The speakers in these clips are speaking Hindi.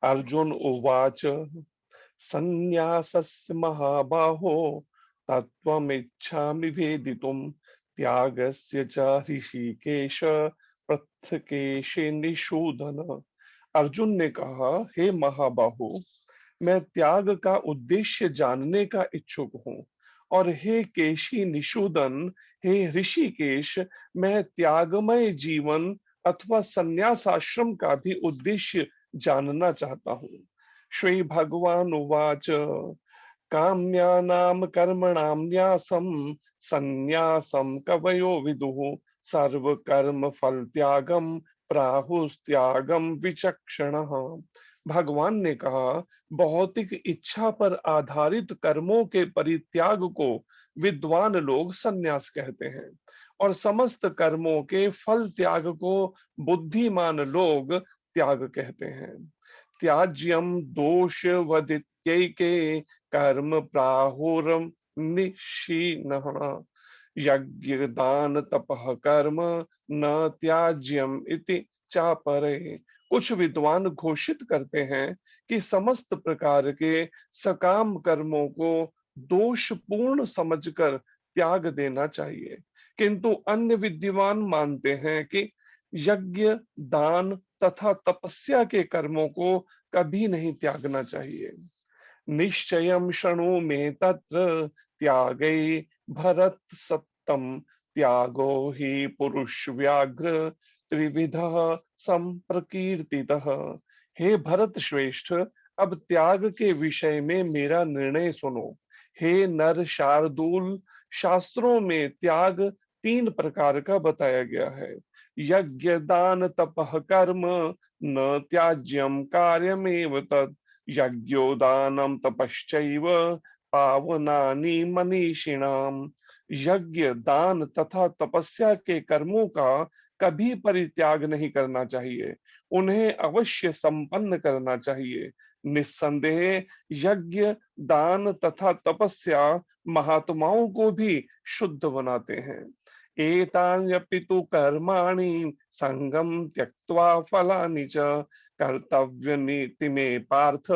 अर्जुन उवाच संन्यासस्य महाबाहो तत्त्वमिच्छामि वेदितुम् त्यागस्य च ऋषिकेश पृथकेशे निषूदन। अर्जुन ने कहा, हे महाबाहो, मैं त्याग का उद्देश्य जानने का इच्छुक हूँ। और हे केशी निषूदन, हे ऋषिकेश, मैं त्यागमय जीवन अथवा संन्यास आश्रम का भी उद्देश्य जानना चाहता हूँ। श्री भगवान उवाच काम्यानां कर्मणां न्यासं संन्यासं कवयो विदुः सर्वकर्म फल त्यागम प्राहुस्त्यागम विचक्षणः। भगवान ने कहा, भौतिक इच्छा पर आधारित कर्मों के परित्याग को विद्वान लोग संन्यास कहते हैं और समस्त कर्मों के फल त्याग को बुद्धिमान लोग त्याग कहते हैं। त्याज्यम दोष वदित्यैके कर्म प्राहुरम निशीनः यज्ञ दान तपः कर्म न त्याज्यम इति चापरे। कुछ विद्वान घोषित करते हैं कि समस्त प्रकार के सकाम कर्मों को दोषपूर्ण समझकर त्याग देना चाहिए, किंतु अन्य विद्वान मानते हैं कि यज्ञ दान तथा तपस्या के कर्मों को कभी नहीं त्यागना चाहिए। निश्चयं शृणु मे तत्र त्यागे भरत सत्तम त्यागो हि पुरुष व्याघ्र त्रिविधः संप्रकीर्तितः। हे भरत श्रेष्ठ, अब त्याग के विषय में मेरा निर्णय सुनो। हे नर शार्दूल, शास्त्रों में त्याग तीन प्रकार का बताया गया है। यज्ञ दान तपः कर्म न त्याज्यम कार्यमेव तत् यज्ञोदानम तपश्चैव पावनानि मनीषिणाम। यज्ञ दान तथा तपस्या के कर्मों का कभी परित्याग नहीं करना चाहिए, उन्हें अवश्य संपन्न करना चाहिए। निस्संदेह यज्ञ दान तथा तपस्या महात्माओं को भी शुद्ध बनाते हैं। एतान्यपि तु कर्माणि संगम त्यक्त्वा फलानि च कर्तव्य नीति में पार्थ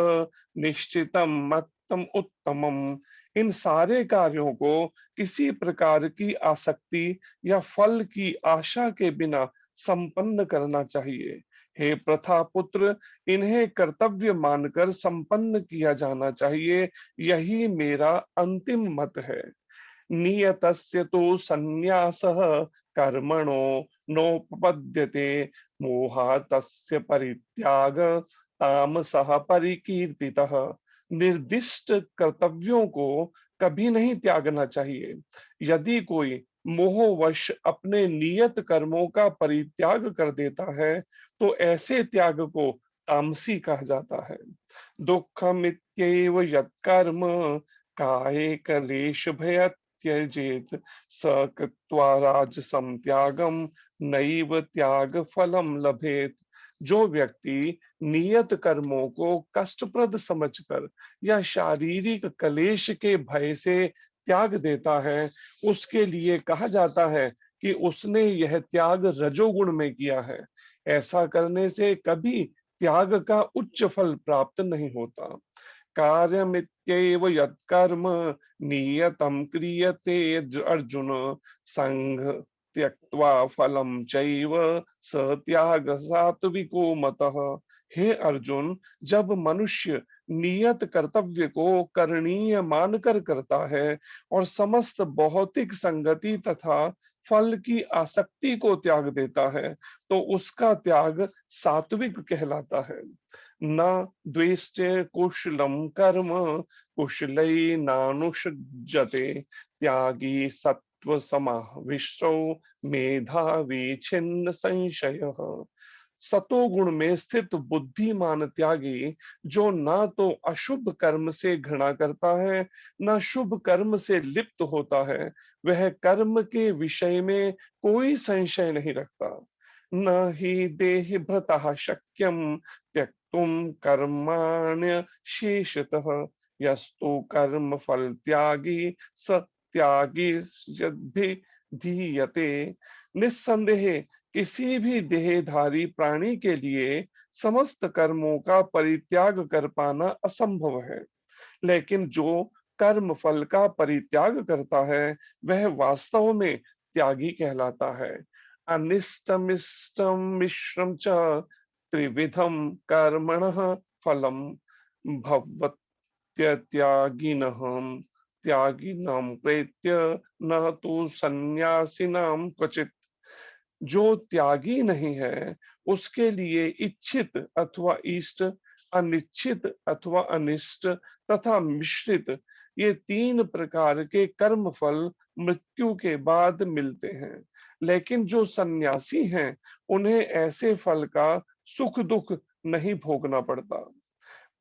निश्चितम मत्तम उत्तमम। इन सारे कार्यों को किसी प्रकार की आसक्ति या फल की आशा के बिना संपन्न करना चाहिए। हे प्रथा पुत्र, इन्हें कर्तव्य मानकर संपन्न किया जाना चाहिए, यही मेरा अंतिम मत है। नियतस्य तु संन्यासः कर्मणो नोपपद्यते मोहातस्य परित्याग तामसः परिकीर्तितः। निर्दिष्ट कर्तव्यों को कभी नहीं त्यागना चाहिए। यदि कोई मोहवश अपने नियत कर्मों का परित्याग कर देता है तो ऐसे त्याग को तामसी कहा जाता है। दुःखमित्येव यत्कर्म काये कलेश भय त्यजेत स कृत्वा राजसं त्यागम नैव त्याग फलम लभेत। जो व्यक्ति नियत कर्मों को कष्टप्रद समझकर या शारीरिक कलेश के भय से त्याग देता है, उसके लिए कहा जाता है कि उसने यह त्याग रजोगुण में किया है। ऐसा करने से कभी त्याग का उच्च फल प्राप्त नहीं होता। कार्यमित्येव यत्कर्म नियतं क्रियते अर्जुन संघ त्यक्त्वा फलं चैव स त्याग सात्विको मतः। हे अर्जुन, जब मनुष्य नियत कर्तव्य को करणीय मानकर करता है और समस्त भौतिक संगति तथा फल की आसक्ति को त्याग देता है तो उसका त्याग सात्विक कहलाता है। न द्वेष्टे कुशलम कर्म कुशलैनानुषज्यते त्यागी सत्व समाविष्टो मेधावी छिन्न संशयः। सतोगुण में स्थित बुद्धिमान त्यागी जो ना तो अशुभ कर्म से घृणा करता है न शुभ कर्म से लिप्त होता है, वह कर्म के विषय में कोई संशय नहीं रखता। न हि देहि भ्रतः शक्यम त्यक्तुम कर्माण्य शेषतः यस्तु कर्म फल त्यागी स त्यागी यद्भिधीयते। निस्संदेह किसी भी देहधारी प्राणी के लिए समस्त कर्मों का परित्याग कर पाना असंभव है, लेकिन जो कर्म फल का परित्याग करता है वह वास्तव में त्यागी कहलाता है। अनिष्टमिष्टम मिश्रम च त्रिविधम कर्मणः फलम भवत्यत्यागिनः त्यागिनां प्रेत्य न तो सन्यासिनां क्वचित्। जो त्यागी नहीं है उसके लिए इच्छित अथवा इष्ट, अनिच्छित अथवा अनिष्ट तथा मिश्रित, ये तीन प्रकार के कर्म फल मृत्यु के बाद मिलते हैं। लेकिन जो सन्यासी हैं उन्हें ऐसे फल का सुख दुख नहीं भोगना पड़ता।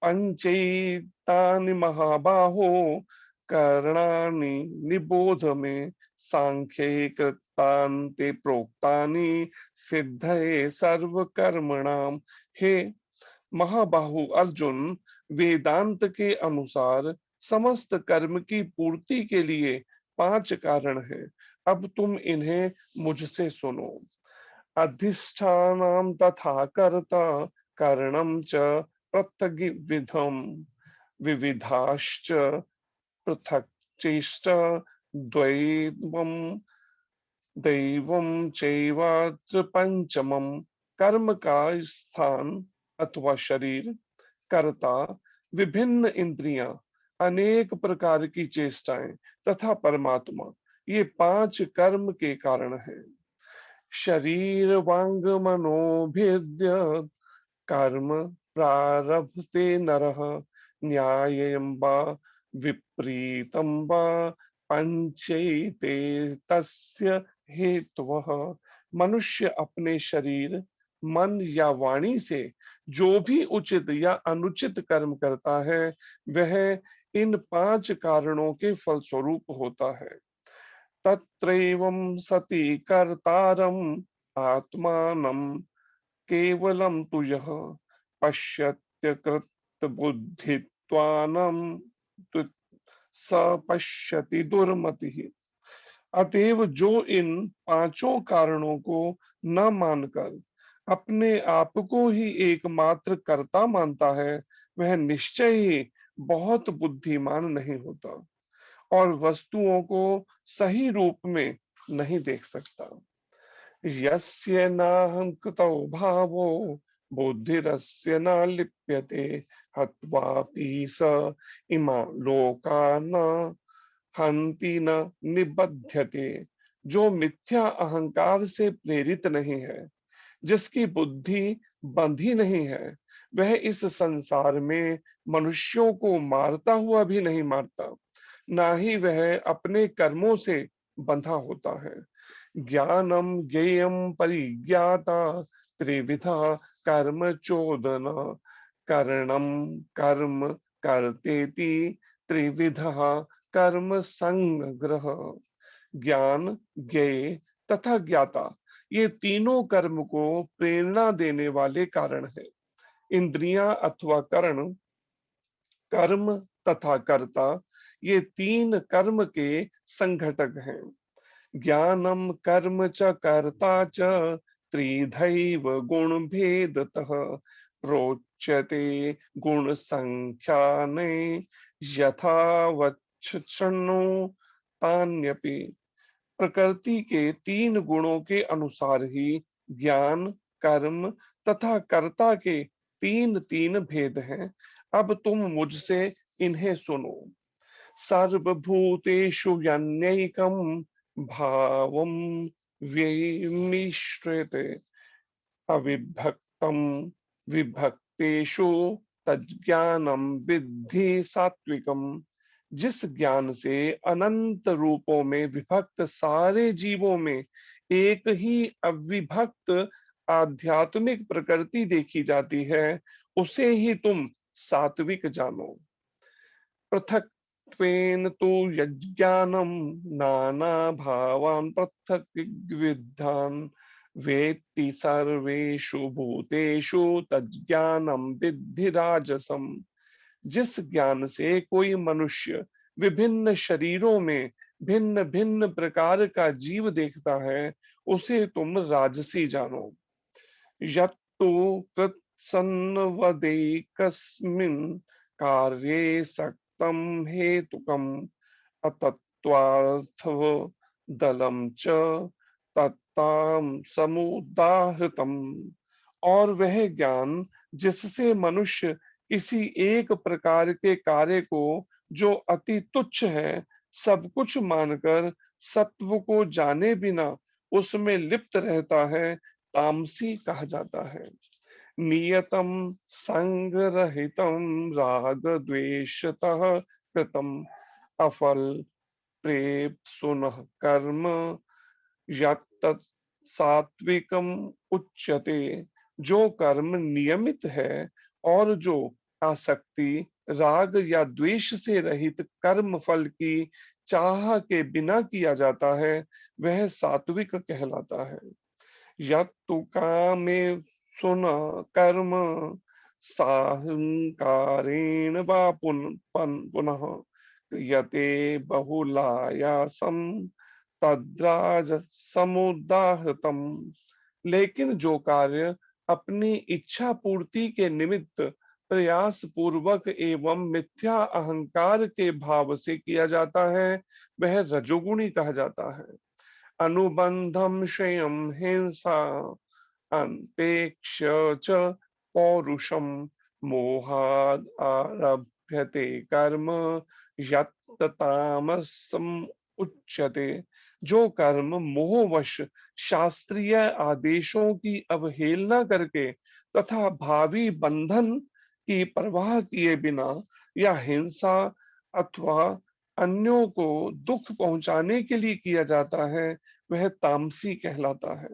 पंचैतानि महाबाहो करणानि निबोध में सांख्ये कृतान्ते प्रोक्तानि सिद्धये सर्व कर्मणाम। हे महाबाहु अर्जुन, वेदांत के अनुसार समस्त कर्म की पूर्ति के लिए पांच कारण हैं। अब तुम इन्हें मुझसे सुनो। अधिष्ठानम तथा कर्ता कारणम च पृथग्विधम विविधाश्च पृथक चेष्टा द्वैवम दैवम चैवात्र पंचमम। कर्म का स्थान अथवा शरीर, कर्ता, विभिन्न इंद्रियां, अनेक प्रकार की चेष्टाएं तथा परमात्मा, ये पांच कर्म के कारण हैं। शरीर वांग मनोभिद्य कर्म प्रारभते नरः न्यायं वा विपरीतं वा पंचैते तस्य हेतवः। मनुष्य अपने शरीर, मन या वाणी से जो भी उचित या अनुचित कर्म करता है वह इन पांच कारणों के फलस्वरूप होता है। तत्रैवं सति कर्तारम् आत्मानं केवलं तु यः पश्यत्यकृतबुद्धित्वानं तु स पश्यति दुर्मतिः। अतएव जो इन पांचों कारणों को न मानकर अपने आप को ही एकमात्र कर्ता मानता है वह निश्चय ही बहुत बुद्धिमान नहीं होता और वस्तुओं को सही रूप में नहीं देख सकता। यस्य नाहंकृतो भावो बुद्धिरस्य न लिप्यते हत्वापि स इमा लोका न हंति न निबध्यते। जो मिथ्या अहंकार से प्रेरित नहीं है, जिसकी बुद्धि बंधी नहीं है, वह इस संसार में मनुष्यों को मारता हुआ भी नहीं मारता, ना ही वह अपने कर्मों से बंधा होता है। ज्ञानम ज्ञेयम परिज्ञाता त्रिविधा कर्म चोदना करणम कर्म कर्तेति त्रिविधा कर्म संग्रह। ज्ञान, ज्ञेय तथा ज्ञाता, ये तीनों कर्म को प्रेरणा देने वाले कारण है। इंद्रियां अथवा करण, कर्म तथा कर्ता, ये तीन कर्म के संघटक हैं। ज्ञानम कर्म च कर्ता च त्रिधैव गुण भेदतः प्रोच्यते गुण संख्याने यथावच्छृणु तान्यपि। प्रकृति के तीन गुणों के अनुसार ही ज्ञान, कर्म तथा कर्ता के तीन तीन भेद हैं। अब तुम मुझसे इन्हें सुनो। सर्वभूतेषु यन्नैकं भावं व्ययमिश्रेते अविभक्तं विभक्तेषु तज्ज्ञानं विद्धि सात्विकम्। जिस ज्ञान से अनंत रूपों में विभक्त सारे जीवों में एक ही अविभक्त आध्यात्मिक प्रकृति देखी जाती है, उसे ही तुम सात्विक जानो। पृथक्त्वेन तु यज्ञानं नाना भावान् पृथग्विधान् वेत्ति सर्वेषु भूतेषु तज्ज्ञानं विद्धि राजसम्। जिस ज्ञान से कोई मनुष्य विभिन्न शरीरों में भिन्न भिन्न प्रकार का जीव देखता है, उसे तुम राजसी जानो। यत्तु कृत्सन्वदेकस्मिन् कार्ये सक्तं हेतुकम् अतत्त्वार्थव दलम च तत्ताम समुदाहृतम। और वह ज्ञान जिससे मनुष्य किसी एक प्रकार के कार्य को, जो अति तुच्छ है, सब कुछ मानकर सत्व को जाने बिना उसमें लिप्त रहता है, तामसी कहा जाता है। नियतम संगरहितम राग द्वेषतः कृतम अफल प्रेप सुनः कर्म यत्तत् सात्विकम उच्यते। जो कर्म नियमित है और जो आसक्ति, राग या द्वेष से रहित कर्म फल की चाह के बिना किया जाता है, वह सात्विक कहलाता है। यत्तु कामे सुन कर्म साहंकारेण वा पुनः क्रियते बहुलायासम तद्राज समुदाहृतम। लेकिन जो कार्य अपनी इच्छा पूर्ति के निमित्त प्रयास पूर्वक एवं मिथ्या अहंकार के भाव से किया जाता है, वह रजोगुणी कहा जाता है। अनुबंधम क्षयम हिंसा अनपेक्ष च पौरुषम मोहाद आरभ्यते कर्म यत्तामसम उच्यते। जो कर्म मोहवश शास्त्रीय आदेशों की अवहेलना करके तथा भावी बंधन की परवाह किए बिना या हिंसा अथवा अन्यों को दुख पहुंचाने के लिए किया जाता है, वह तामसी कहलाता है।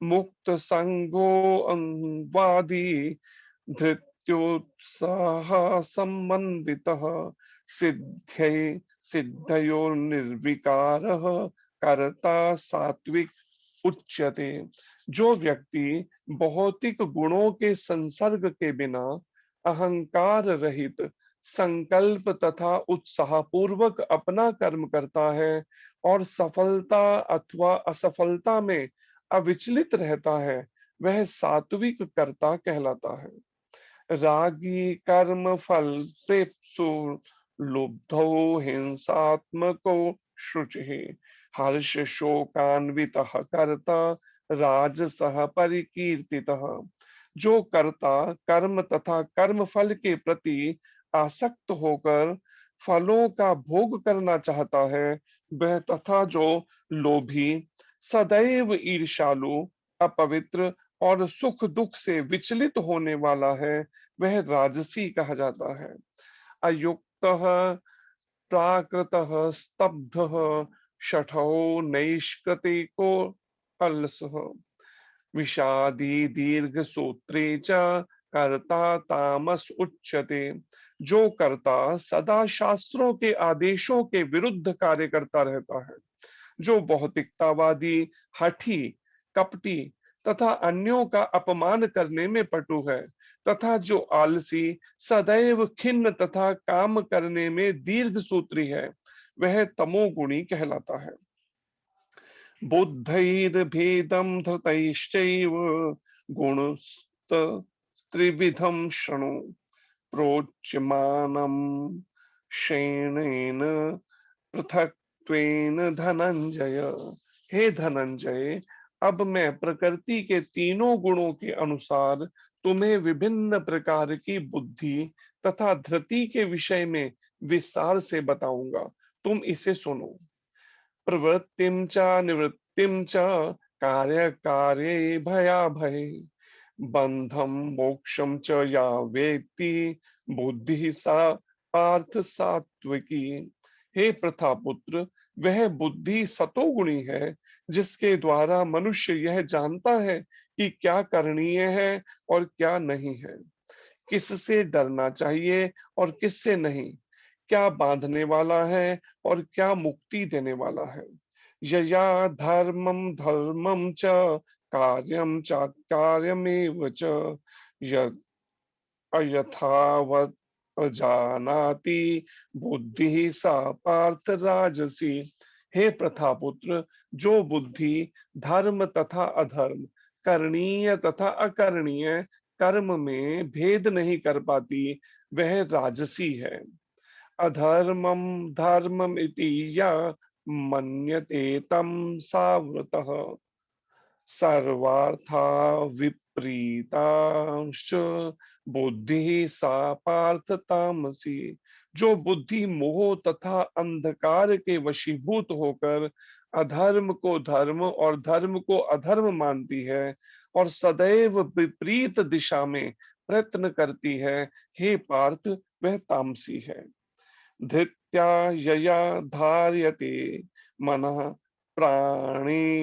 मुक्त संगो अंगवादी धृत्योत्साह संबंधितः सिद्ध्यै सिद्धयोर्निर्विकारः कर्ता सात्विक उच्यते। जो व्यक्ति भौतिक गुणों के संसर्ग के बिना अहंकार रहित संकल्प तथा उत्साह पूर्वक अपना कर्म करता है और सफलता अथवा असफलता में अविचलित रहता है, वह सात्विक कर्ता कहलाता है। रागी कर्म फल प्रेप्सु लुब्धो हिंसात्मको शुचि हर्ष शोकान्वितः कर्ता राजसः परिकीर्तितः। जो कर्ता कर्म तथा कर्म फल के प्रति आसक्त होकर फलों का भोग करना चाहता है, वह तथा जो लोभी, सदैव ईर्ष्यालु, अपवित्र और सुख दुख से विचलित होने वाला है, वह राजसी कहा जाता है। अयुक्त प्राकृत स्तब्ध शठो नैष्कृतिको अलसः विषादी दीर्घ सूत्रे च कर्ता तामस उच्यते। जो कर्ता सदा शास्त्रों के आदेशों के विरुद्ध कार्य करता रहता है, जो भौतिकतावादी, हठी, कपटी तथा अन्यों का अपमान करने में पटु है, तथा जो आलसी, सदैव खिन्न तथा काम करने में दीर्घ सूत्री है, वह तमोगुणी कहलाता है। बुद्धैर्भेदं धृतैश्चैव गुणस्त्रिविधं शृणु प्रोच्यमानं श्रेणेन पृथक्त्वेन धनंजय। हे धनंजय, अब मैं प्रकृति के तीनों गुणों के अनुसार तुम्हें विभिन्न प्रकार की बुद्धि तथा धृति के विषय में विस्तार से बताऊंगा, तुम इसे सुनो। प्रवृत्तिं च निवृत्तिं च कार्य कार्ये भयाभये बंधम मोक्षम च या वेत्ति बुद्धि सा पार्थ सात्विकी। हे प्रथापुत्र, वह बुद्धि सतोगुणी है जिसके द्वारा मनुष्य यह जानता है कि क्या करणीय है और क्या नहीं है, किससे डरना चाहिए और किससे नहीं, क्या बांधने वाला है और क्या मुक्ति देने वाला है। यया धर्मम धर्मम च कार्यम च कार्यमेव च यथावत अजानाति बुद्धि सा पार्थ राजसी। हे प्रथापुत्र, जो बुद्धि धर्म तथा अधर्म, करणीय तथा अकरणीय कर्म में भेद नहीं कर पाती, वह राजसी है। अधर्मम धर्मम इति या मन्यते तम सावृतः सर्वार्था विपरीतांश्च बुद्धि सा पार्थ तामसी। जो बुद्धि मोह तथा अंधकार के वशीभूत होकर अधर्म को धर्म और धर्म को अधर्म मानती है और सदैव विपरीत दिशा में प्रयत्न करती है, हे पार्थ, वह तामसी है। धृत्या यया धार्यते मनः प्राणेन्द्रियाक्रियः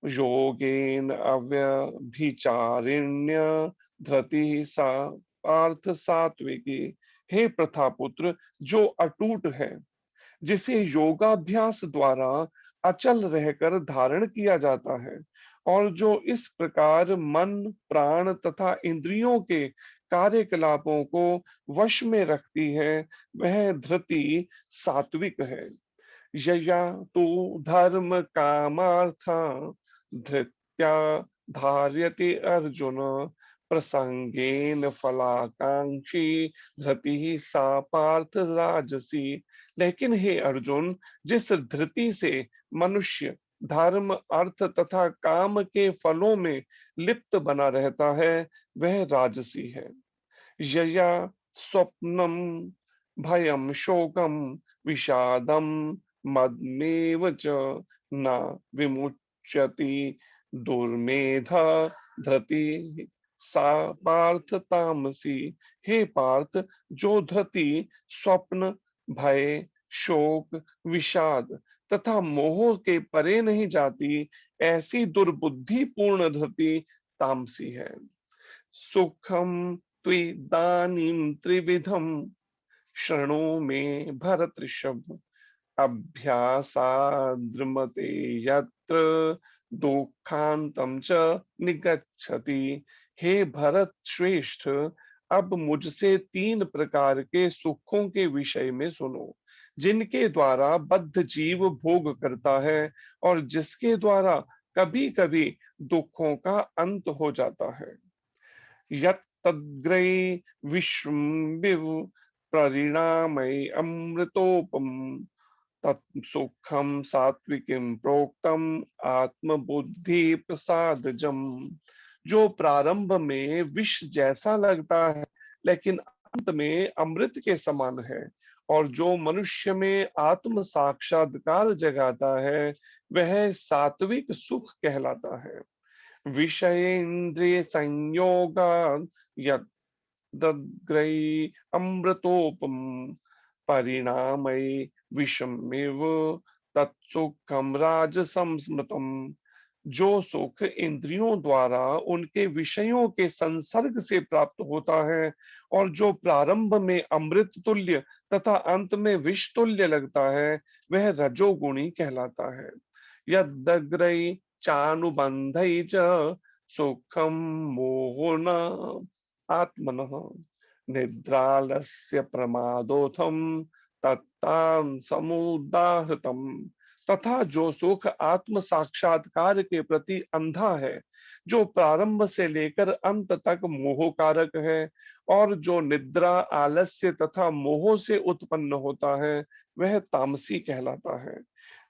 योगेन अव्यभिचारिण्य धृति सा पार्थ सात्विकी। हे प्रथापुत्र, जो अटूट है, जिसे योगाभ्यास द्वारा अचल रहकर धारण किया जाता है और जो इस प्रकार मन प्राण तथा इंद्रियों के कार्यकलापों को वश में रखती है, वह धृति सात्विक है। यया तु धर्म कामार्था धृत्या धार्यते अर्जुन प्रसंगेन फलाकांक्षी धृति सा पार्थ राजसी। लेकिन हे अर्जुन, जिस धृति से मनुष्य धर्म अर्थ तथा काम के फलों में लिप्त बना रहता है, वह राजसी है। यया स्वप्नम भयम शोकम विषादम मदमेव च न विमुच्यति दुर्मेधा धृति सा पार्थ तामसी। हे पार्थ, जो धृति स्वप्न भय शोक विषाद तथा मोह के परे नहीं जाती, ऐसी दुर्बुद्धि पूर्ण धृति तामसी है। सुखम त्विदानीं त्रिविधम शृणु मे भरतऋषभ अभ्यासाद्रमते यत्र दुखांतम च निगच्छति। हे भरत श्रेष्ठ, अब मुझसे तीन प्रकार के सुखों के विषय में सुनो, जिनके द्वारा बद्ध जीव भोग करता है और जिसके द्वारा कभी कभी दुखों का अंत हो जाता है। यत्तद्ग्रै विश्वम्बिव परिणामै अमृतोपम तत्सुखम सात्विकीम प्रोक्तम आत्मबुद्धि प्रसादजम। जो प्रारंभ में विष जैसा लगता है लेकिन अंत में अमृत के समान है, और जो मनुष्य में आत्म साक्षात्कार जगाता है, वह सात्विक सुख कहलाता है। विषयेन्द्रिय संयोगा यद्ग्रै अमृतोपम परिणामै विषमिव तत्सुखम राजसं स्मृतम। जो सुख इंद्रियों द्वारा उनके विषयों के संसर्ग से प्राप्त होता है और जो प्रारंभ में अमृत तुल्य तथा अंत में विष तुल्य लगता है, वह रजोगुणी कहलाता है। यद्ग्रै चानुबंधै च सुखम मोहन आत्मनः निद्रालस्य प्रमादोथम तत्तां समुदाहृतम। तथा जो सुख आत्म साक्षात्कार के प्रति अंधा है, जो प्रारंभ से लेकर अंत तक मोहकारक है और जो निद्रा आलस्य तथा मोह से उत्पन्न होता है, वह तामसी कहलाता है।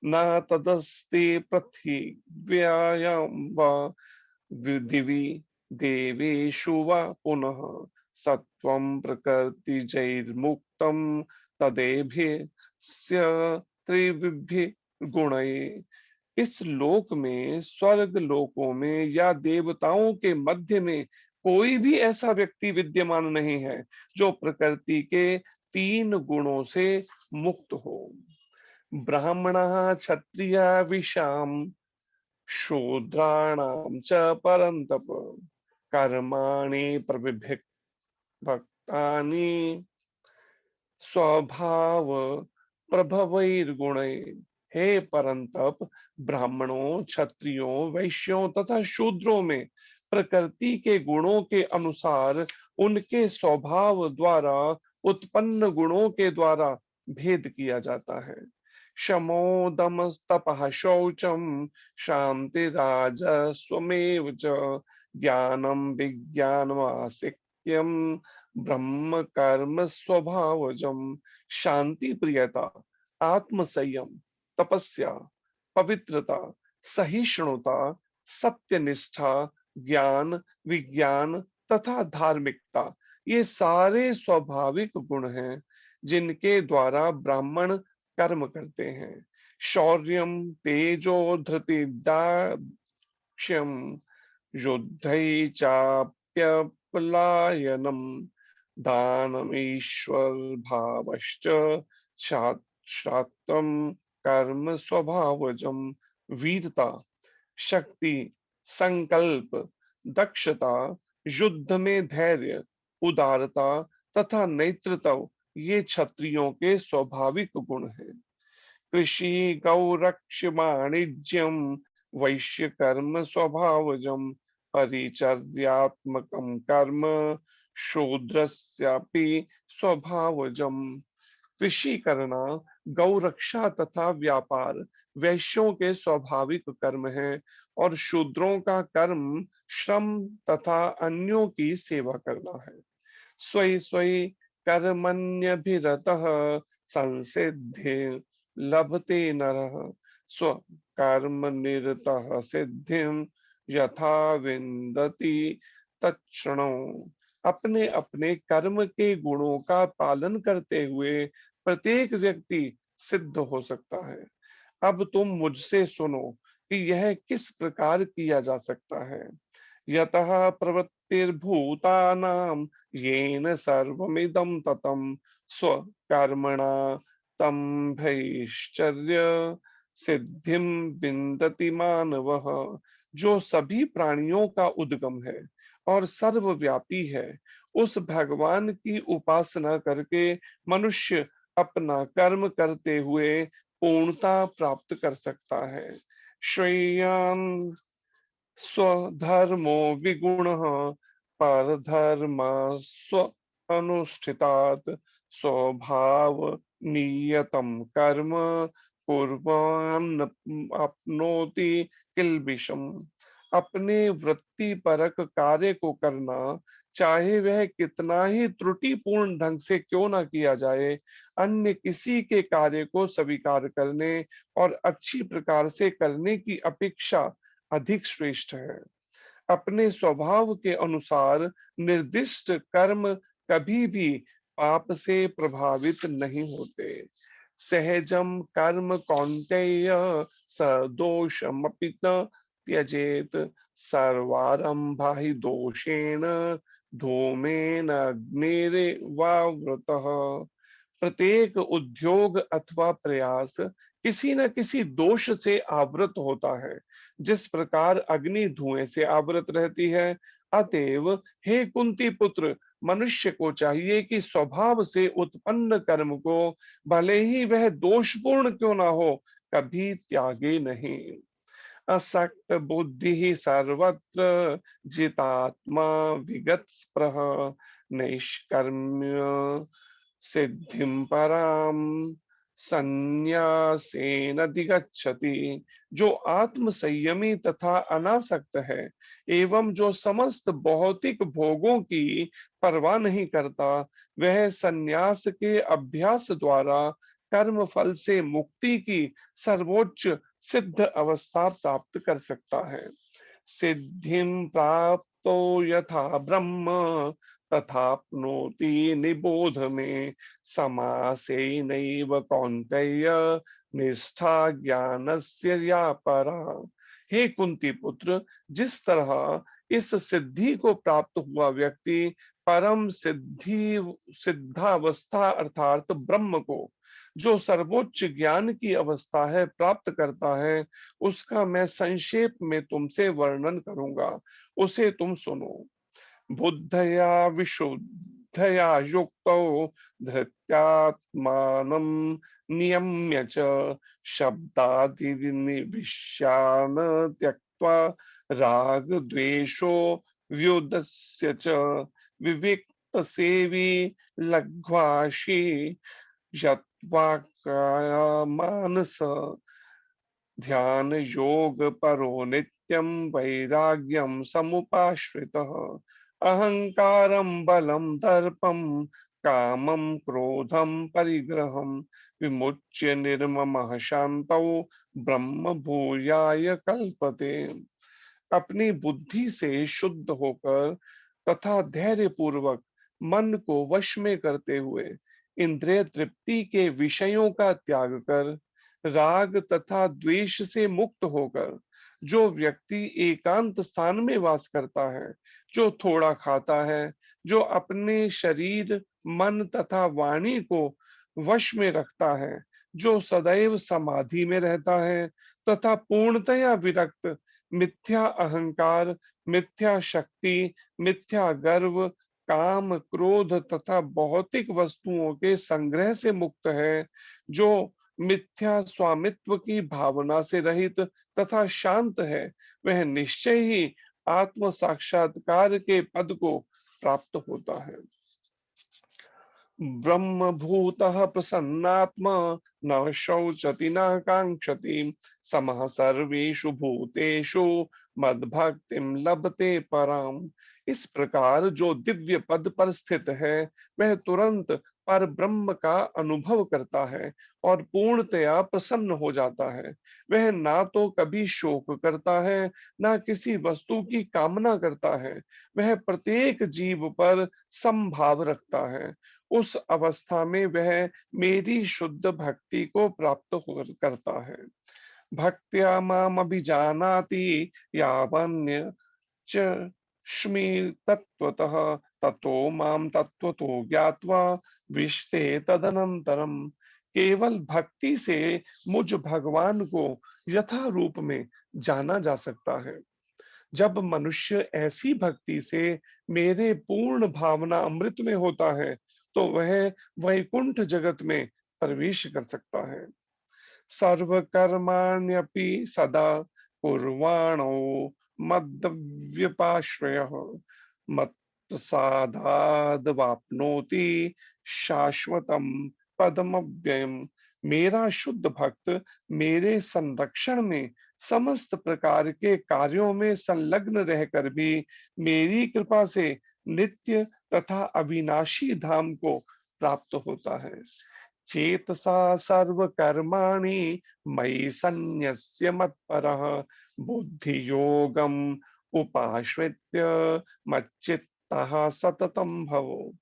न तदस्ति पृथिव्यायां वा दिवि देवेषु वा पुनः सत्वं प्रकृतिजैर्मुक्तं तदेभिस्य त्रिविभिः गुणैः। इस लोक में, स्वर्ग लोकों में या देवताओं के मध्य में कोई भी ऐसा व्यक्ति विद्यमान नहीं है जो प्रकृति के तीन गुणों से मुक्त हो। ब्राह्मणः क्षत्रियः विशाम शूद्राणां च परन्तप कर्माणि प्रविभक्तानि स्वभाव प्रभवैर्गुणै। हे परंतप, ब्राह्मणों क्षत्रियों वैश्यों तथा शूद्रों में प्रकृति के गुणों के अनुसार उनके स्वभाव द्वारा उत्पन्न गुणों के द्वारा भेद किया जाता है। शमो दम तपः शौचम शांति राजस्वमेव च ज्ञानम विज्ञानमास्तिक्यम ब्रह्म कर्म स्वभावजम। शांति प्रियता, आत्म संयम, तपस्या, पवित्रता, सहिष्णुता, सत्यनिष्ठा, ज्ञान, विज्ञान तथा धार्मिकता, ये सारे स्वाभाविक गुण हैं जिनके द्वारा ब्राह्मण कर्म करते हैं। शौर्यम तेजो धृति दाक्ष्यम युद्धै चाप्यपलायनम दानमीश्वर भावश्च शास्त्रम कर्म स्वभावजम। वीरता, शक्ति, संकल्प, दक्षता, युद्ध में धैर्य, उदारता तथा नेतृत्व, ये क्षत्रियों के स्वाभाविक गुण हैं। कृषि गौरक्ष वाणिज्यम वैश्य कर्म स्वभावजम परिचर्यात्मकम कर्म शूद्रस्यापि स्वभावजम। कृषि करना, गौरक्षा तथा व्यापार वैश्यों के स्वाभाविक कर्म है और शूद्रों का कर्म श्रम तथा अन्यों की सेवा करना है। स्वई स्वई कर्मण्यभिरतः संसिद्धि लभते नरः स्व कर्म निरतः सिद्धिं यथा विन्दति तच्छृणु। अपने अपने कर्म के गुणों का पालन करते हुए प्रत्येक व्यक्ति सिद्ध हो सकता है। अब तुम मुझसे सुनो कि यह किस प्रकार किया जा सकता है। यतः प्रवृत्तिर्भूतानां येन सर्वमिदं ततं स्वकर्मणा तंभैश्चर्य सिद्धिं विन्दति मानवः। जो सभी प्राणियों का उद्गम है और सर्वव्यापी है, उस भगवान की उपासना करके मनुष्य अपना कर्म करते हुए पूर्णता प्राप्त कर सकता है। श्रेयान् स्वधर्मो विगुणः परधर्मा स्व अनुष्ठितात् स्वभाव नियतं कर्म कुर्वान् अपनोति किल्बिषम्। अपने वृत्ति परक कार्य को करना, चाहे वह कितना ही त्रुटिपूर्ण ढंग से क्यों ना किया जाए, अन्य किसी के कार्य को स्वीकार करने और अच्छी प्रकार से करने की अपेक्षा अधिक श्रेष्ठ है। अपने स्वभाव के अनुसार निर्दिष्ट कर्म कभी भी पाप से प्रभावित नहीं होते। सहजम कर्म कौन्तेय सदोषमपि न त्यजेत सर्वारंभा हि दोषेण धूमेन अग्निरिवावृतः। प्रत्येक उद्योग अथवा प्रयास किसी न किसी दोष से आवृत होता है, जिस प्रकार अग्नि धुएं से आवृत रहती है। अतएव हे कुंती पुत्र, मनुष्य को चाहिए कि स्वभाव से उत्पन्न कर्म को, भले ही वह दोषपूर्ण क्यों ना हो, कभी त्यागे नहीं। असक्त बुद्धि सर्वत्र जितात्मा विगत स्पृह नैष्कर्म्य सिद्धिं पराम संन्यासेन अधिगच्छति। जो आत्म संयमी तथा अनासक्त है एवं जो समस्त भौतिक भोगों की परवाह नहीं करता, वह संन्यास के अभ्यास द्वारा कर्म फल से मुक्ति की सर्वोच्च सिद्ध अवस्था प्राप्त कर सकता है। सिद्धिं प्राप्तो यथा ब्रह्म तथाप्नोति निबोध में समासेनैव कौन्तेय निष्ठा ज्ञानस्य या परा। हे कुंती पुत्र, जिस तरह इस सिद्धि को प्राप्त हुआ व्यक्ति परम सिद्धावस्था अर्थात ब्रह्म को, जो सर्वोच्च ज्ञान की अवस्था है, प्राप्त करता है, उसका मैं संक्षेप में तुमसे वर्णन करूंगा, उसे तुम सुनो। बुद्धया विशुद्धया युक्तो धृत्यात्मानं नियम्य च शब्दादिनिविश्यान् त्यक्त्वा राग द्वेषो व्युदस्य च विविक्त सेवी लघ्वाशी यत्वा मानस ध्यान योग परो नित्यं वैराग्यं समुपाश्रितः अहंकारं बलं दर्पं कामं क्रोधं परिग्रहं विमुच्य निर्ममः शान्तौ ब्रह्म भूयाय कल्पते। अपनी बुद्धि से शुद्ध होकर तथा धैर्य पूर्वक मन को वश में करते हुए इंद्रिय तृप्ति के विषयों का त्याग कर राग तथा द्वेष से मुक्त होकर जो व्यक्ति एकांत स्थान में वास करता है, जो थोड़ा खाता है, जो अपने शरीर मन तथा वाणी को वश में रखता है, जो सदैव समाधि में रहता है तथा पूर्णतया विरक्त, मिथ्या अहंकार, मिथ्या शक्ति, मिथ्या गर्व, काम क्रोध तथा भौतिक वस्तुओं के संग्रह से मुक्त है, जो मिथ्या स्वामित्व की भावना से रहित तथा शांत है, वह निश्चय ही आत्म साक्षात्कार के पद को प्राप्त होता है। ब्रह्म भूतः प्रसन्नात्मा न शौचति न कांक्षति समः सर्वेषु भूतेषु मद्भक्तिं लभते पराम। इस प्रकार जो दिव्य पद पर स्थित है वह तुरंत पर ब्रह्म का अनुभव करता है और पूर्णतया प्रसन्न हो जाता है। वह ना तो कभी शोक करता है, ना किसी वस्तु की कामना करता है। वह प्रत्येक जीव पर समभाव रखता है। उस अवस्था में वह मेरी शुद्ध भक्ति को प्राप्त करता है। भक्त्या माम अभिजानाति यावन्य च तत्वतः ततो माम तत्वतो ज्ञात्वा विशते तदनंतरम। केवल भक्ति से मुझ भगवान को यथा रूप में जाना जा सकता है। जब मनुष्य ऐसी भक्ति से मेरे पूर्ण भावना अमृत में होता है तो वह वैकुंठ जगत में प्रवेश कर सकता है। सर्वकर्माण्यपि सदा कुर्वाणो मद्व्यपाश्रयः मत्प्रसादाद् वाप्नोति शाश्वतम पदमव्ययम्। मेरा शुद्ध भक्त मेरे संरक्षण में समस्त प्रकार के कार्यों में संलग्न रहकर भी मेरी कृपा से नित्य तथा अविनाशी धाम को प्राप्त होता है। चेतसा सर्वकर्माणि मयि सन्न्यस्य मत्परः बुद्धि योगम उपाश्रित्य मच्चित्तः सततम भवो।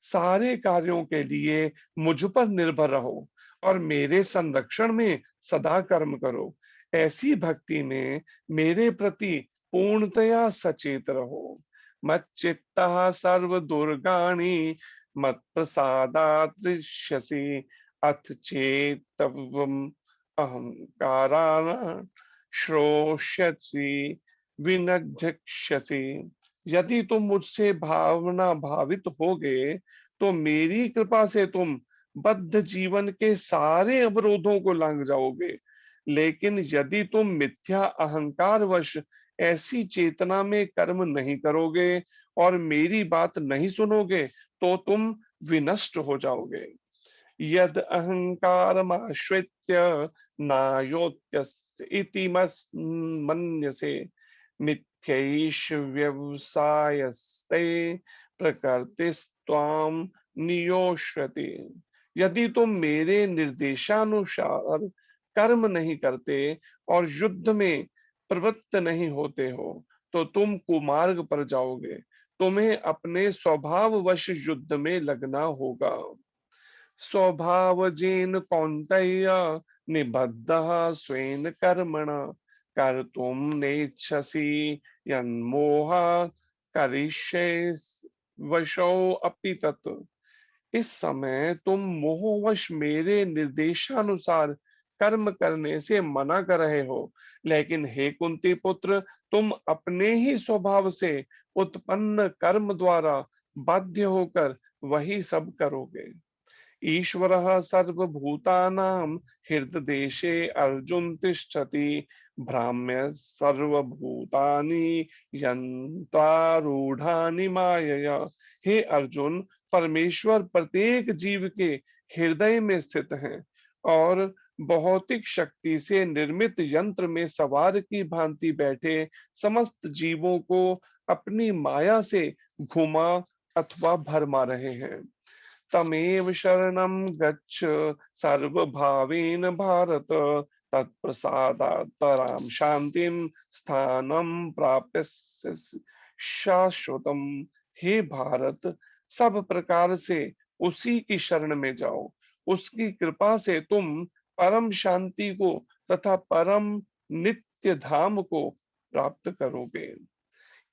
सारे कार्यों के लिए मुझ पर निर्भर रहो और मेरे संरक्षण में सदा कर्म करो। ऐसी भक्ति में मेरे प्रति पूर्णतया सचेत रहो। मच्चित्तः सर्व दुर्गाणि मत प्रसादात् दृश्यसि अथ चेतवम् अहंकारान् श्रोष्यसि विनज्यसि। यदि तुम मुझसे भावना भावित होगे तो मेरी कृपा से तुम बद्ध जीवन के सारे अवरोधों को लांघ जाओगे। लेकिन यदि तुम मिथ्या अहंकार वश ऐसी चेतना में कर्म नहीं करोगे और मेरी बात नहीं सुनोगे तो तुम विनष्ट हो जाओगे। यद अहंकारमाश्रित्य नायोत्यस्य इति मन्यसे मिथ्यैष व्यवसायस्ते प्रकृतिस्त्वां नियोष्यति। यदि तुम मेरे निर्देशानुसार कर्म नहीं करते और युद्ध में प्रवृत्त नहीं होते हो तो तुम कुमार्ग पर जाओगे। तुम्हें अपने स्वभाववश युद्ध में लगना होगा। स्वभावजेन कौन्तेय निबद्धः स्वेन कर्मणा कर्तुं नेच्छसि यन्मोहात् करिष्ये वशो अपि तत्। इस समय तुम मोहवश मेरे निर्देशानुसार कर्म करने से मना कर रहे हो, लेकिन हे कुंती पुत्र, तुम अपने ही स्वभाव से उत्पन्न कर्म द्वारा बाध्य होकर वही सब करोगे। ईश्वरः सर्वभूतानां हृददेशे अर्जुन तिष्ठति भ्राम्य सर्वभूतानि यंत्रारूढ़ानि मायया। हे अर्जुन, परमेश्वर प्रत्येक जीव के हृदय में स्थित हैं और भौतिक शक्ति से निर्मित यंत्र में सवार की भांति बैठे समस्त जीवों को अपनी माया से घुमा अथवा भरमा रहे हैं। तमेव शरणं गच्छ सर्वभावेन भारत, तत्प्रसादात् परां शांतिं स्थानं प्राप्स्यसि शाश्वतम्। हे भारत, सब प्रकार से उसी की शरण में जाओ, उसकी कृपा से तुम परम शांति को तथा परम नित्य धाम को प्राप्त करोगे।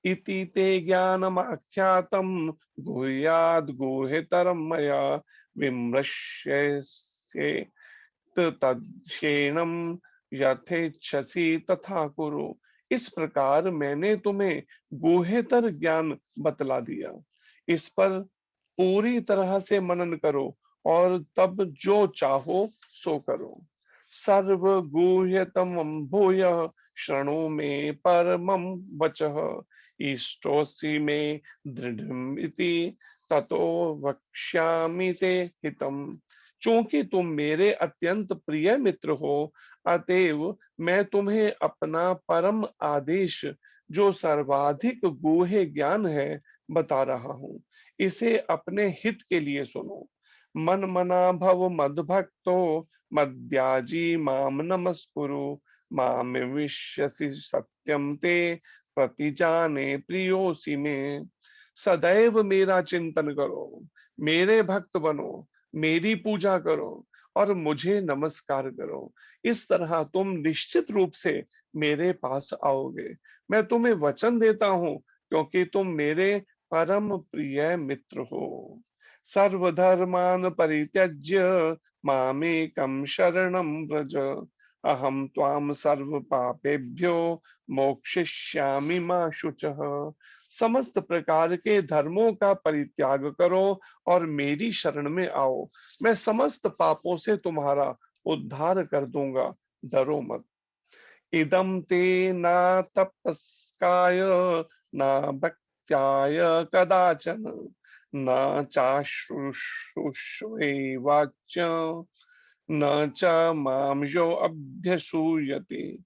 इति ते ज्ञानमाख्यातं गुह्याद् गुह्यतरं मया विमृश्यसे तत्क्षेणं यथेच्छसि तथा कुरु। इस प्रकार मैंने तुम्हें गुह्यतर ज्ञान बतला दिया, इस पर पूरी तरह से मनन करो और तब जो चाहो सो करो। सर्व गुह्यतमं भूय शृणु मे परमं वचः, इष्टोऽसि मे दृढ़म् इति ततो वक्ष्यामि ते हितम्। चूंकि तुम मेरे अत्यंत प्रिय मित्र हो, अतएव मैं तुम्हें अपना परम आदेश, जो सर्वाधिक गूढ़ ज्ञान है, बता रहा हूं। इसे अपने हित के लिए सुनो। मन मना भव मद भक्तो, मद्याजी माम नमस्कुरु, माम विश्यसि सत्यम ते प्रतिजाने प्रियोसि में। सदैव मेरा चिंतन करो, मेरे भक्त बनो, मेरी पूजा करो और मुझे नमस्कार करो। इस तरह तुम निश्चित रूप से मेरे पास आओगे। मैं तुम्हें वचन देता हूं, क्योंकि तुम मेरे परम प्रिय मित्र हो। सर्वधर्मान परित्यज्य मामेकं शरणं व्रज, अहम त्वाम सर्व पापेभ्यो मोक्षयिष्यामि मा शुचः। समस्त प्रकार के धर्मों का परित्याग करो और मेरी शरण में आओ, मैं समस्त पापों से तुम्हारा उद्धार कर दूंगा, डरो मत। इदं ते न तपस्काय न भक्त्याय कदाचन, न चाशुश्रूषवे वाच्य न च माम यो अभ्यसूयते।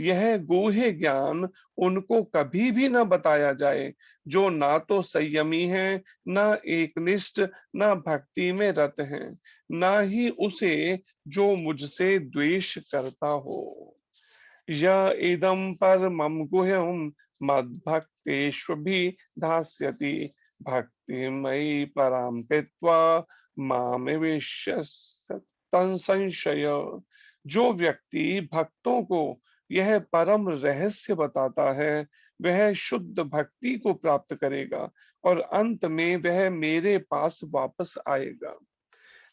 यह गूढ़ ज्ञान उनको कभी भी न बताया जाए जो ना तो संयमी है, न एकनिष्ठ, न भक्ति में रत हैं, न ही उसे जो मुझसे द्वेष करता हो। य इदं परमं गुह्यं मद्भक्तेष्वभिधास्यति, भक्तिमयि परां कृत्वा मामिविश्यसि संशय। जो व्यक्ति भक्तों को यह परम रहस्य बताता है, वह शुद्ध भक्ति को प्राप्त करेगा और अंत में वह मेरे पास वापस आएगा।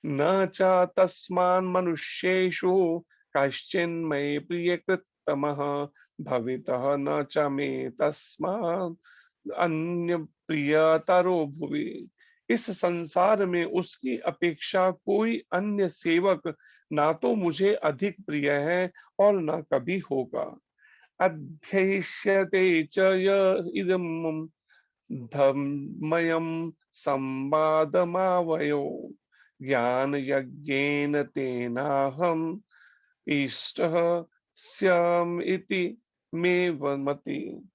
न च तस्मान् मनुष्येषु कश्चिन्मयि प्रियकृत्तमः भवितः, न च मे तस्मात् अन्य प्रियतरो भुवि। इस संसार में उसकी अपेक्षा कोई अन्य सेवक ना तो मुझे अधिक प्रिय है और न कभी होगा। अध्येष्यते च य इदं धर्ममयं संवादमावयो, ज्ञान यज्ञेन तेनाहम इष्टः स्याम इति मे मति।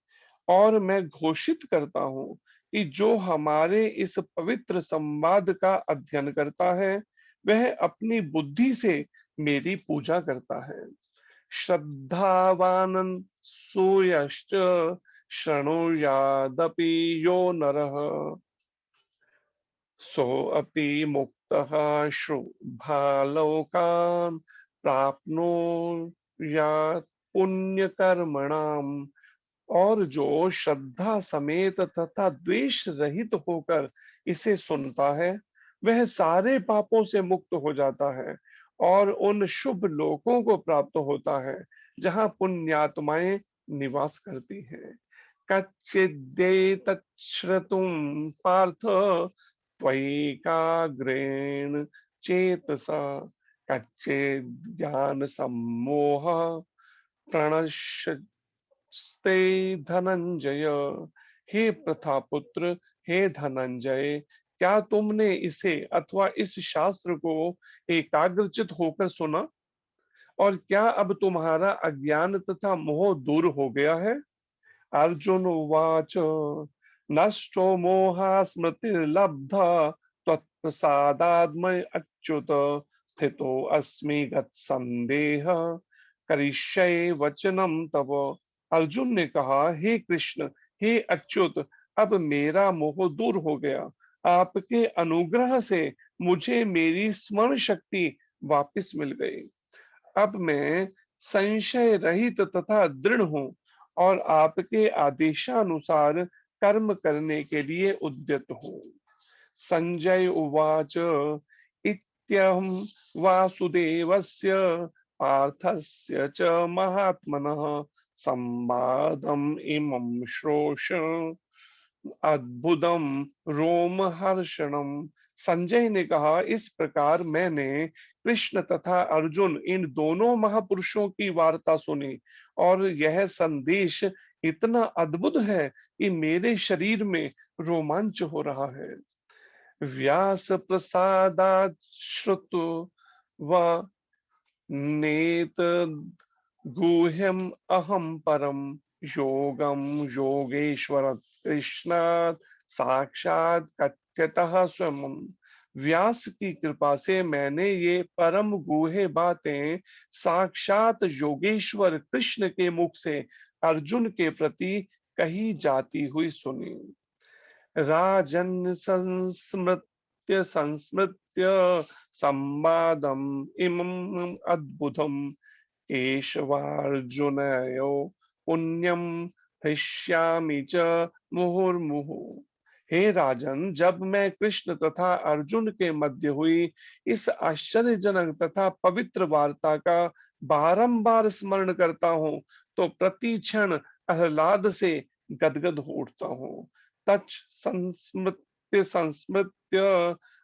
और मैं घोषित करता हूं कि जो हमारे इस पवित्र संवाद का अध्ययन करता है, वह अपनी बुद्धि से मेरी पूजा करता है। श्रद्धावान सूयश्च शृणुयादपि यो नरः, सोऽपि मुक्तः शुभालोकान् प्राप्नुयात् पुण्यकर्मणाम्। और जो श्रद्धा समेत तथा द्वेष रहित होकर इसे सुनता है, वह सारे पापों से मुक्त हो जाता है और उन शुभ लोकों को प्राप्त होता है जहाँ पुण्यात्माएं निवास करती हैं। कच्चिदेतच्छ्रुतुं पार्थ त्वयैकाग्रेण चेतसा, कच्चित् ज्ञान सम्मोह प्रणश्यस्ते धनंजय। हे प्रथापुत्र, हे धनंजय, क्या तुमने इसे अथवा इस शास्त्र को एकाग्रचित होकर सुना? और क्या अब तुम्हारा अज्ञान तथा मोह दूर हो गया है? अर्जुन उवाच नष्टो मोहा स्मृतिर्लब्धा त्वत्प्रसादाद्मय अच्युत स्थितो अस्मि गत्सन्देह करिष्ये वचनम तव। अर्जुन ने कहा, हे कृष्ण, हे अच्युत, अब मेरा मोह दूर हो गया। आपके अनुग्रह से मुझे मेरी स्मरण शक्ति वापस मिल गई। अब मैं संशय रहित तथा दृढ़ हूं और आपके आदेशानुसार कर्म करने के लिए उद्यत हूं। संजय उवाच इत्यहं वासुदेवस्य पार्थस्य च महात्मनः संवादम् इमं श्रोष अद्भुतम रोमहर्षणम। संजय ने कहा, इस प्रकार मैंने कृष्ण तथा अर्जुन इन दोनों महापुरुषों की वार्ता सुनी और यह संदेश इतना अद्भुत है कि मेरे शरीर में रोमांच हो रहा है। व्यास प्रसादात् श्रुतो व नेत गुह्यम अहम परम योगम योगेश्वर कृष्णात् साक्षात कथ्यतः स्वयं। व्यास की कृपा से मैंने ये परम गुह्य बातें साक्षात योगेश्वर कृष्ण के मुख से अर्जुन के प्रति कही जाती हुई सुनी। राजन् संस्मृत्य संस्मृत्य संवादम इमं अद्भुतम केशवार्जुनयो पुण्यम हृष्यामि च मुहुर्मुहु। हे राजन, जब मैं कृष्ण तथा अर्जुन के मध्य हुई इस आश्चर्यजनक तथा पवित्र वार्ता का बारंबार स्मरण करता हूँ तो प्रति क्षण आह्लाद से गदगद हो उठता हूँ। तच् संस्मृत्य संस्मृत्य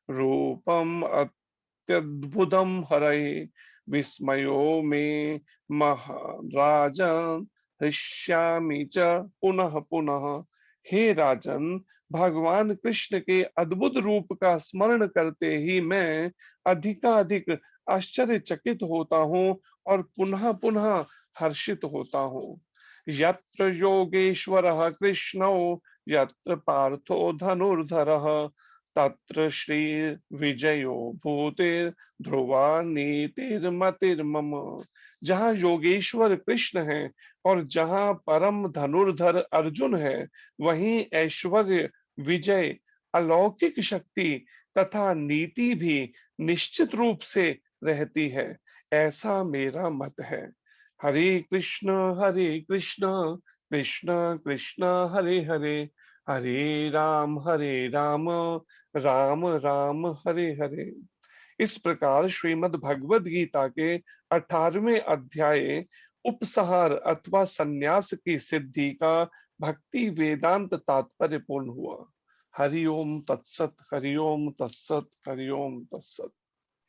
रूपम अत्यद्भुतम हरये विस्मयो मे महाराजन हृष्यामि च पुनः पुनः। हे राजन, भगवान कृष्ण के अद्भुत रूप का स्मरण करते ही मैं अधिकाधिक आश्चर्यचकित होता हूँ और पुनः पुनः हर्षित होता हूँ। यत्र योगेश्वरः कृष्णो यत्र पार्थो धनुर्धरः तत्र श्री विजयो भूतेर ध्रुवा नीतिर्मतिर्मम। जहाँ योगेश्वर कृष्ण है और जहाँ परम धनुर्धर अर्जुन है, वहीं ऐश्वर्य, विजय, अलौकिक शक्ति तथा नीति भी निश्चित रूप से रहती है, ऐसा मेरा मत है। हरे कृष्ण कृष्ण कृष्ण हरे हरे, हरे राम राम राम हरे हरे। इस प्रकार श्रीमद् भगवद गीता के 18वें अध्याय उपसंहार अथवा संन्यास की सिद्धि का भक्ति वेदांत तात्पर्य पूर्ण हुआ। हरि ओम तत्सत, हरि ओम तत्सत, हरि ओम तत्सत।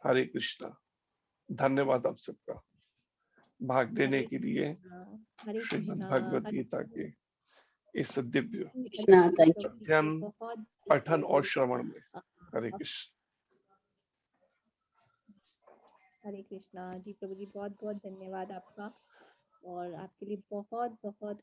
हरे कृष्णा। धन्यवाद आप सबका भाग लेने हरे के लिए कृष्णा। हरे श्रीमद् कृष्णा। भगवद हरे गीता के इस दिव्य हरे कृष्णा थैंक यू। प्रभु जी अध्ययन, बहुत पठन और beautiful, श्रवण में। अ, हरे कृष्ण। हरे कृष्णा जी। प्रभु जी बहुत बहुत धन्यवाद आपका, और आपके लिए बहुत बहुत